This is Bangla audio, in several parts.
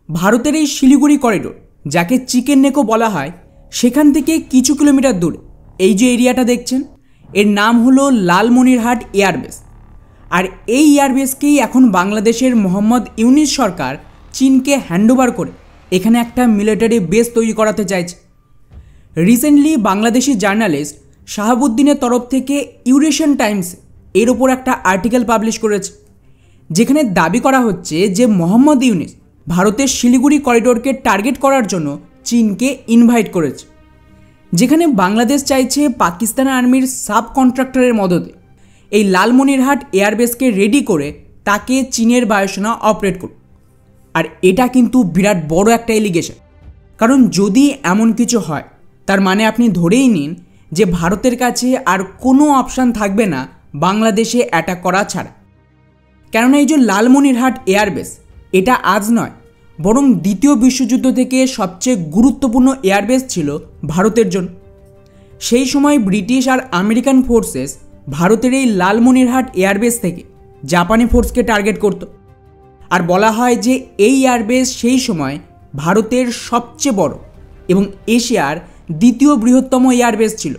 ভারতের এই শিলিগুড়ি করিডোর, যাকে চিকেন নেকও বলা হয়, সেখান থেকে কিছু কিলোমিটার দূরে এই যে এরিয়াটা দেখছেন, এর নাম হলো লালমনিরহাট এয়ারবেস। আর এই এয়ারবেসকেই এখন বাংলাদেশের মোহাম্মদ ইউনিস সরকার চীনকে হ্যান্ডওভার করে এখানে একটা মিলিটারি বেস তৈরি করাতে চাইছে। রিসেন্টলি বাংলাদেশি জার্নালিস্ট শাহাবুদ্দিনের তরফ থেকে ইউরেশিয়ান টাইমস এর ওপর একটা আর্টিকেল পাবলিশ করেছে, যেখানে দাবি করা হচ্ছে যে মোহাম্মদ ইউনিস ভারতের শিলিগুড়ি করিডোরকে টার্গেট করার জন্য চীনকে ইনভাইট করেছে, যেখানে বাংলাদেশ চাইছে পাকিস্তান আর্মির সাব কন্ট্রাক্টরের মদতে এই লালমনিরহাট এয়ারবেসকে রেডি করে তাকে চীনের বায়ুসেনা অপারেট করুক। আর এটা কিন্তু বিরাট বড় একটা এলিগেশন, কারণ যদি এমন কিছু হয় তার মানে আপনি ধরেই নিন যে ভারতের কাছে আর কোনো অপশান থাকবে না বাংলাদেশে অ্যাটাক করা ছাড়া। কেননা এই যে লালমনিরহাট এয়ারবেস, এটা আজ নয় বরং দ্বিতীয় বিশ্বযুদ্ধ থেকে সবচেয়ে গুরুত্বপূর্ণ এয়ারবেস ছিল ভারতের জন্য। সেই সময় ব্রিটিশ আর আমেরিকান ফোর্সেস ভারতের এই লালমনিরহাট এয়ারবেস থেকে জাপানি ফোর্সকে টার্গেট করত। আর বলা হয় যে এই এয়ারবেস সেই সময় ভারতের সবচেয়ে বড় এবং এশিয়ার দ্বিতীয় বৃহত্তম এয়ারবেস ছিল,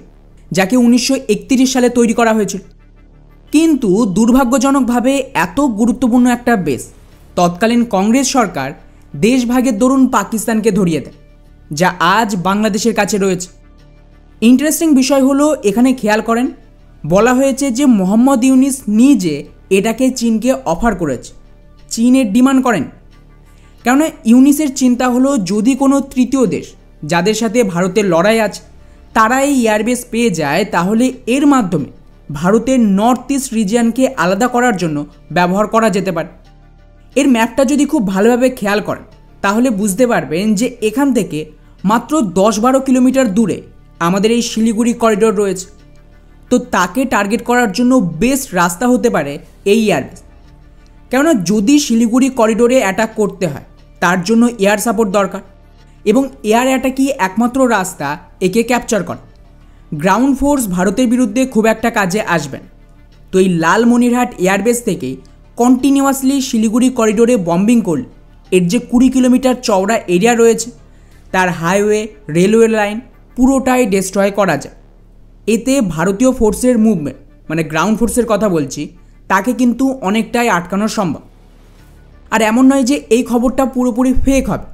যাকে 1931 সালে তৈরি করা হয়েছিল। কিন্তু দুর্ভাগ্যজনকভাবে এত গুরুত্বপূর্ণ একটা বেস তৎকালীন কংগ্রেস সরকার দেশভাগের দরুন পাকিস্তানকে ধরিয়ে দেয়, যা আজ বাংলাদেশের কাছে রয়েছে। ইন্টারেস্টিং বিষয় হলো, এখানে খেয়াল করেন বলা হয়েছে যে মোহাম্মদ ইউনিস নিজে এটাকে চীনকে অফার করেছে, চীনের ডিমান্ড করেন। কেননা ইউনিসের চিন্তা হলো, যদি কোনো তৃতীয় দেশ যাদের সাথে ভারতের লড়াই আছে তারা এই এয়ারবেস পেয়ে যায়, তাহলে এর মাধ্যমে ভারতের নর্থ ইস্ট রিজিয়নকে আলাদা করার জন্য ব্যবহার করা যেতে পারে। এর ম্যাপটা যদি খুব ভালোভাবে খেয়াল করেন তাহলে বুঝতে পারবেন যে এখান থেকে মাত্র 10-12 কিলোমিটার দূরে আমাদের এই শিলিগুড়ি করিডোর রয়েছে। তো তাকে টার্গেট করার জন্য বেস্ট রাস্তা হতে পারে এই এয়ারবেস। কেননা যদি শিলিগুড়ি করিডোরে অ্যাটাক করতে হয় তার জন্য এয়ার সাপোর্ট দরকার, এবং এয়ার অ্যাটাকই একমাত্র রাস্তা একে ক্যাপচার করা। গ্রাউন্ড ফোর্স ভারতের বিরুদ্ধে খুব একটা কাজে আসবেন। তো এই লালমনিরহাট এয়ারবেস থেকেই কন্টিনিউয়াসলি শিলিগুড়ি করিডোরে বম্বিং করলে এর যে 20 কিলোমিটার চওড়া এরিয়া রয়েছে তার হাইওয়ে, রেলওয়ে লাইন পুরোটাই ডিস্ট্রয় করা যায়। এতে ভারতীয় ফোর্সের মুভমেন্ট, মানে গ্রাউন্ড ফোর্সের কথা বলছি, তাকে কিন্তু অনেকটাই আটকানো সম্ভব। আর এমন নয় যে এই খবরটা পুরোপুরি ফেক হবে,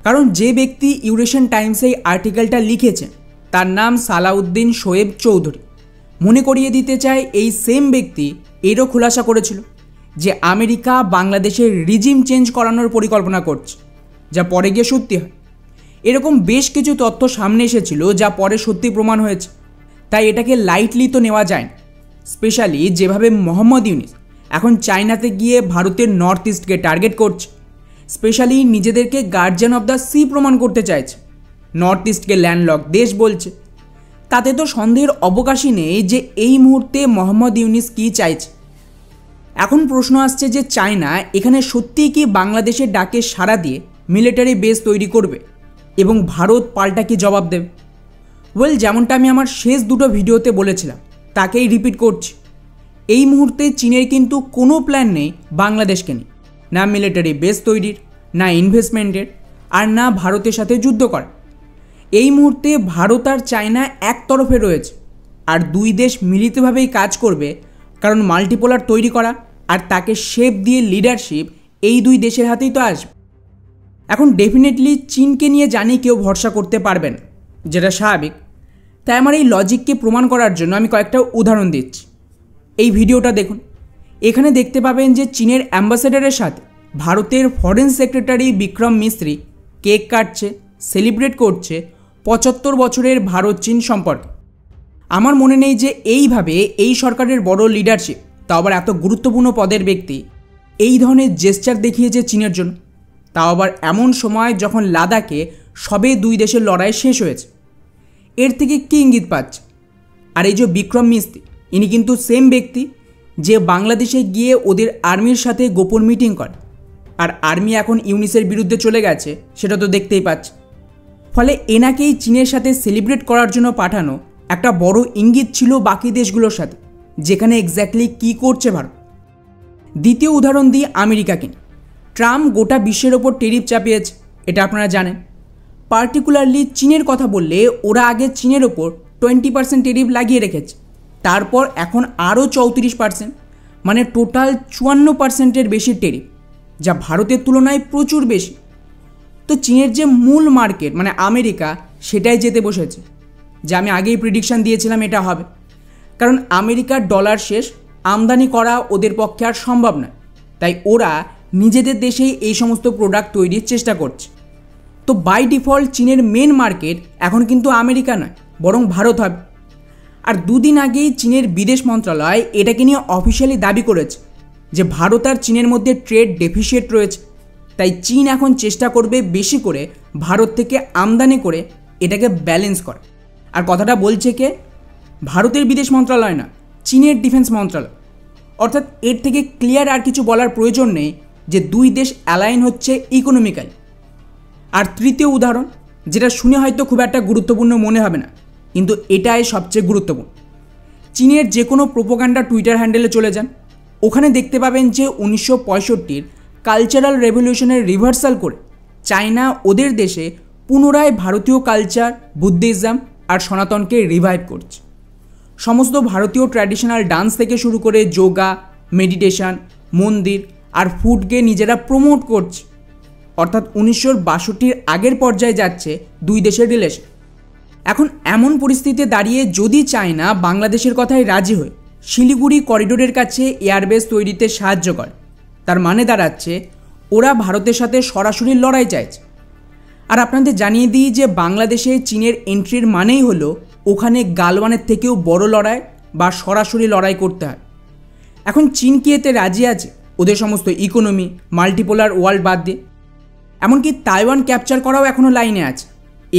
কারণ যে ব্যক্তি ইউরেশিয়ান টাইমসে এই আর্টিকেলটা লিখেছেন তার নাম সালাউদ্দিন শোয়েব চৌধুরী। মনে করিয়ে দিতে চাই, এই সেম ব্যক্তি এরও খুলাসা করেছিল যে আমেরিকা বাংলাদেশের রিজিম চেঞ্জ করানোর পরিকল্পনা করছে, যা পরে গিয়ে সত্যি হয়। এরকম বেশ কিছু তথ্য সামনে এসেছিল যা পরে সত্যি প্রমাণ হয়েছে। তাই এটাকে লাইটলি তো নেওয়া যায় না, স্পেশালি যেভাবে মোহাম্মদ ইউনিস এখন চায়নাতে গিয়ে ভারতের নর্থ ইস্টকে টার্গেট করছে, স্পেশালি নিজেদেরকে গার্জিয়ান অফ দ্য সি প্রমাণ করতে চাইছে, নর্থ ইস্টকে ল্যান্ডলক দেশ বলছে। তাতে তো সন্দেহের অবকাশই নেই যে এই মুহূর্তে মোহাম্মদ ইউনিস কী চাইছে। এখন প্রশ্ন আসছে যে চায়না এখানে সত্যিই কি বাংলাদেশের ডাকে সাড়া দিয়ে মিলিটারি বেস তৈরি করবে এবং ভারত পাল্টা কি জবাব দেবে? যেমনটা আমি আমার শেষ দুটো ভিডিওতে বলেছিলাম তাকেই রিপিট করছি, এই মুহূর্তে চীনের কিন্তু কোনো প্ল্যান নেই বাংলাদেশকে নিয়ে, না মিলিটারি বেস তৈরির, না ইনভেস্টমেন্টের, আর না ভারতের সাথে যুদ্ধ করা। এই মুহূর্তে ভারত আর চায়না এক তরফে রয়েছে, আর দুই দেশ মিলিতভাবেই কাজ করবে, কারণ মাল্টিপোলার তৈরি করা আর তাকে শেপ দিয়ে লিডারশিপ এই দুই দেশের হাতেই তো আসবে। এখন ডেফিনেটলি চীনকে নিয়ে জানি কেউ ভরসা করতে পারবে না, যেটা স্বাভাবিক। তাই আমার এই লজিককে প্রমাণ করার জন্য আমি কয়েকটা উদাহরণ দিচ্ছি। এই ভিডিওটা দেখুন, এখানে দেখতে পাবেন যে চীনের অ্যাম্বাসেডারের সাথে ভারতের ফরেন সেক্রেটারি বিক্রম মিস্ত্রি কেক কাটছে, সেলিব্রেট করছে 75 বছরের ভারত চীন সম্পর্ক। আমার মনে নেই যে এইভাবে এই সরকারের বড় লিডারশিপ, তাও আবার এত গুরুত্বপূর্ণ পদের ব্যক্তি, এই ধরনের জেস্চার দেখিয়েছে চীনের জন্য, তাও আবার এমন সময় যখন লাদাখে সবে দুই দেশের লড়াই শেষ হয়েছে। এর থেকে কী ইঙ্গিত পাচ্ছে? আর এই যে বিক্রম মিস্ত্রি, ইনি কিন্তু সেম ব্যক্তি যে বাংলাদেশে গিয়ে ওদের আর্মির সাথে গোপন মিটিং করে, আর আর্মি এখন ইউনিসের বিরুদ্ধে চলে গেছে সেটা তো দেখতেই পাচ্ছে। ফলে এনাকেই চীনের সাথে সেলিব্রেট করার জন্য পাঠানো একটা বড় ইঙ্গিত ছিল বাকি দেশগুলোর সাথে, যেখানে এক্স্যাক্টলি কী করছে ভারত। দ্বিতীয় উদাহরণ দিই আমেরিকাকে। ট্রাম্প গোটা বিশ্বের ওপর ট্যারিফ চাপিয়েছে, এটা আপনারা জানেন। পার্টিকুলারলি চীনের কথা বললে ওরা আগে চীনের ওপর 20% ট্যারিফ লাগিয়ে রেখেছে, তারপর এখন আরও 34%, মানে টোটাল 54%-এর বেশি ট্যারিফ, যা ভারতের তুলনায় প্রচুর বেশি। তো চীনের যে মূল মার্কেট মানে আমেরিকা, সেটাই যেতে বসেছে, যা আমি আগেই প্রিডিকশান দিয়েছিলাম এটা হবে। কারণ আমেরিকার ডলার শেষ, আমদানি করা ওদের পক্ষে আর সম্ভব নয়, তাই ওরা নিজেদের দেশেই এই সমস্ত প্রোডাক্ট তৈরির চেষ্টা করছে। তো বাই ডিফল্ট চীনের মেন মার্কেট এখন কিন্তু আমেরিকা নয়, বরং ভারত হবে। আর দুদিন আগেই চীনের বিদেশ মন্ত্রণালয় এটাকে নিয়ে অফিসিয়ালি দাবি করেছে যে ভারত আর চীনের মধ্যে ট্রেড ডেফিসিয়েট রয়েছে, তাই চীন এখন চেষ্টা করবে বেশি করে ভারত থেকে আমদানি করে এটাকে ব্যালেন্স করে। আর কথাটা বলছে কে? ভারতের বিদেশ মন্ত্রণালয় না, চীনের ডিফেন্স মন্ত্রণালয়। অর্থাৎ এর থেকে ক্লিয়ার আর কিছু বলার প্রয়োজন নেই যে দুই দেশ অ্যালাইন হচ্ছে ইকোনমিক্যালি। আর তৃতীয় উদাহরণ, যেটা শুনে হয়তো খুব একটা গুরুত্বপূর্ণ মনে হবে না, কিন্তু এটাই সবচেয়ে গুরুত্বপূর্ণ। চীনের যে কোনো প্রোপাগান্ডা টুইটার হ্যান্ডেলে চলে যান, ওখানে দেখতে পাবেন যে 1965-র কালচারাল রেভলিউশনের রিভার্সাল করে চায়না ওদের দেশে পুনরায় ভারতীয় কালচার, বুদ্ধিজম আর সনাতনকে রিভাইভ করছে। সমস্ত ভারতীয় ট্র্যাডিশনাল ডান্স থেকে শুরু করে যোগা, মেডিটেশন, মন্দির আর ফুডকে নিজেরা প্রমোট করছে। অর্থাৎ 1962-র আগের পর্যায়ে যাচ্ছে দুই দেশের রিলেশন। এখন এমন পরিস্থিতিতে দাঁড়িয়ে যদি চায়না বাংলাদেশের কথায় রাজি হয়ে শিলিগুড়ি করিডোরের কাছে এয়ারবেস তৈরিতে সাহায্য করে, তার মানে দাঁড়াচ্ছে ওরা ভারতের সাথে সরাসরি লড়াই চাইছে। আর আপনাদের জানিয়ে দিই যে বাংলাদেশে চীনের এন্ট্রির মানেই হলো ওখানে গালওয়ানের থেকেও বড় লড়াই বা সরাসরি লড়াই করতে হয়। এখন চীন কি এতে রাজি আছে? ওদের সমস্ত ইকোনমি, মাল্টিপোলার ওয়ার্ল্ড বাদ দিয়ে এমনকি তাইওয়ান ক্যাপচার করাও এখনও লাইনে আছে।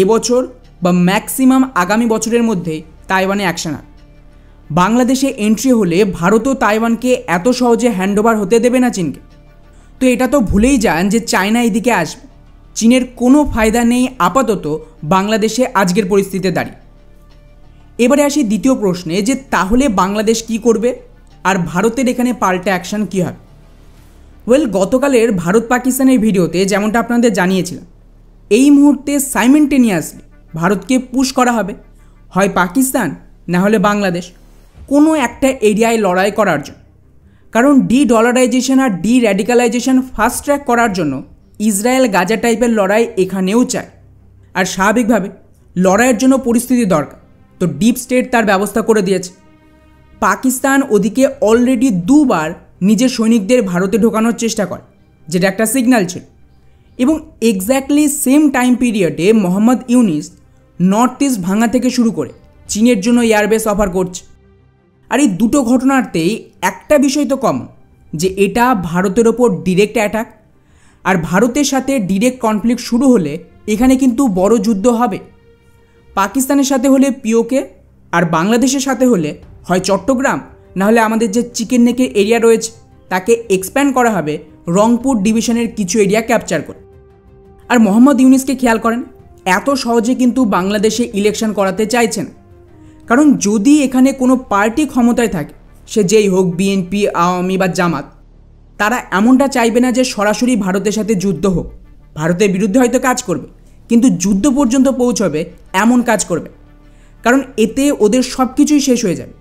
এবছর বা ম্যাক্সিমাম আগামী বছরের মধ্যে তাইওয়ানে অ্যাকশন হয়। বাংলাদেশে এন্ট্রি হলে ভারতও তাইওয়ানকে এত সহজে হ্যান্ডওভার হতে দেবে না চীনকে। তো এটা তো ভুলেই যান যে চায়না এদিকে আসবে। চীনের কোনো ফায়দা নেই আপাতত বাংলাদেশে আজকের পরিস্থিতিতে দাঁড়িয়ে। এবারে আসি দ্বিতীয় প্রশ্নে, যে তাহলে বাংলাদেশ কি করবে আর ভারতের এখানে পাল্টা অ্যাকশন কী হবে? গতকালের ভারত পাকিস্তানের ভিডিওতে যেমনটা আপনাদের জানিয়েছিলাম, এই মুহূর্তে সাইমেন্টেনিয়াসলি ভারতকে পুশ করা হবে, হয় পাকিস্তান না হলে বাংলাদেশ, কোনো একটা এরিয়ায় লড়াই করার জন্য। কারণ ডলারাইজেশন আর র্যাডিকালাইজেশন ফাস্ট ট্র্যাক করার জন্য ইসরায়েল গাজা টাইপের লড়াই এখানেও চায়। আর স্বাভাবিকভাবে লড়াইয়ের জন্য পরিস্থিতি দরকার, তো ডিপ স্টেট তার ব্যবস্থা করে দিয়েছে। পাকিস্তান ওদিকে অলরেডি দুবার নিজের সৈনিকদের ভারতে ঢোকানোর চেষ্টা করে, যেটা একটা সিগন্যাল ছিল। এবং এক্স্যাক্টলি সেম টাইম পিরিয়ডে মোহাম্মদ ইউনিস নর্থ ইস্ট ভাঙা থেকে শুরু করে চীনের জন্য এয়ারবেস অফার করছে। আর এই দুটো ঘটনাতেই একটা বিষয় তো কমন, যে এটা ভারতের ওপর ডিরেক্ট অ্যাটাক। আর ভারতের সাথে ডিরেক্ট কনফ্লিক্ট শুরু হলে এখানে কিন্তু বড় যুদ্ধ হবে। পাকিস্তানের সাথে হলে পিওকে, আর বাংলাদেশের সাথে হলে হয় চট্টগ্রাম না হলে আমাদের যে চিকেন নেকের এরিয়া রয়েছে তাকে এক্সপ্যান্ড করা হবে রংপুর ডিভিশনের কিছু এরিয়া ক্যাপচার করে। আর মোহাম্মদ ইউনিসকে খেয়াল করেন, এত সহজে কিন্তু বাংলাদেশে ইলেকশন করাতে চাইছেন। কারণ যদি এখানে কোনো পার্টি ক্ষমতায় থাকে, সে যেই হোক, বিএনপি, আওয়ামী বা জামাত, তারা এমনটা চাইবে না যে সরাসরি ভারতের সাথে যুদ্ধ হোক। ভারতের বিরুদ্ধে হয়তো কাজ করবে, কিন্তু যুদ্ধ পর্যন্ত পৌঁছবে এমন কাজ করবে, কারণ এতে ওদের সব কিছুই শেষ হয়ে যাবে।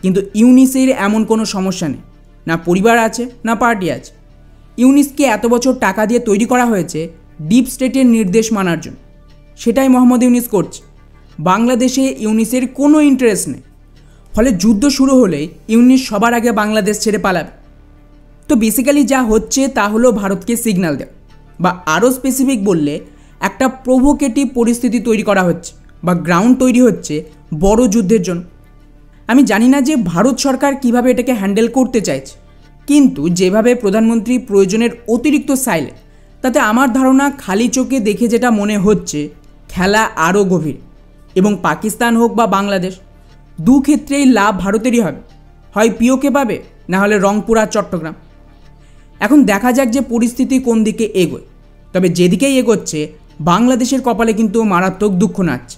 কিন্তু ইউনিসের এমন কোনো সমস্যা নেই, না পরিবার আছে না পার্টি আছে। ইউনিসকে এত বছর টাকা দিয়ে তৈরি করা হয়েছে ডিপ স্টেটের নির্দেশ মানার জন্য, সেটাই মোহাম্মদ ইউনিস করছে। বাংলাদেশে ইউনিসের কোনো ইন্টারেস্ট নেই, ফলে যুদ্ধ শুরু হলেই ইউনিস সবার আগে বাংলাদেশ ছেড়ে পালাবে। তো বেসিক্যালি যা হচ্ছে তা হলো ভারতকে সিগন্যাল দেওয়া, বা আরও স্পেসিফিক বললে একটা প্রভোকেটিভ পরিস্থিতি তৈরি করা হচ্ছে বা গ্রাউন্ড তৈরি হচ্ছে বড় যুদ্ধের জন্য। আমি জানি না যে ভারত সরকার কিভাবে এটাকে হ্যান্ডেল করতে চাইছে, কিন্তু যেভাবে প্রধানমন্ত্রী প্রয়োজনের অতিরিক্ত সাইলেন্ট, তাতে আমার ধারণা খালি চোখে দেখে যেটা মনে হচ্ছে খেলা আরও গভীর। এবং পাকিস্তান হোক বা বাংলাদেশ, দু ক্ষেত্রেই লাভ ভারতেরই হবে, হয় পিওকে পাবে না হলে রংপুর আর চট্টগ্রাম। এখন দেখা যাক যে পরিস্থিতি কোন দিকে এগোয়। তবে যেদিকেই এগোচ্ছে বাংলাদেশের কপালে কিন্তু মারাত্মক দুঃখ নাচ্ছে।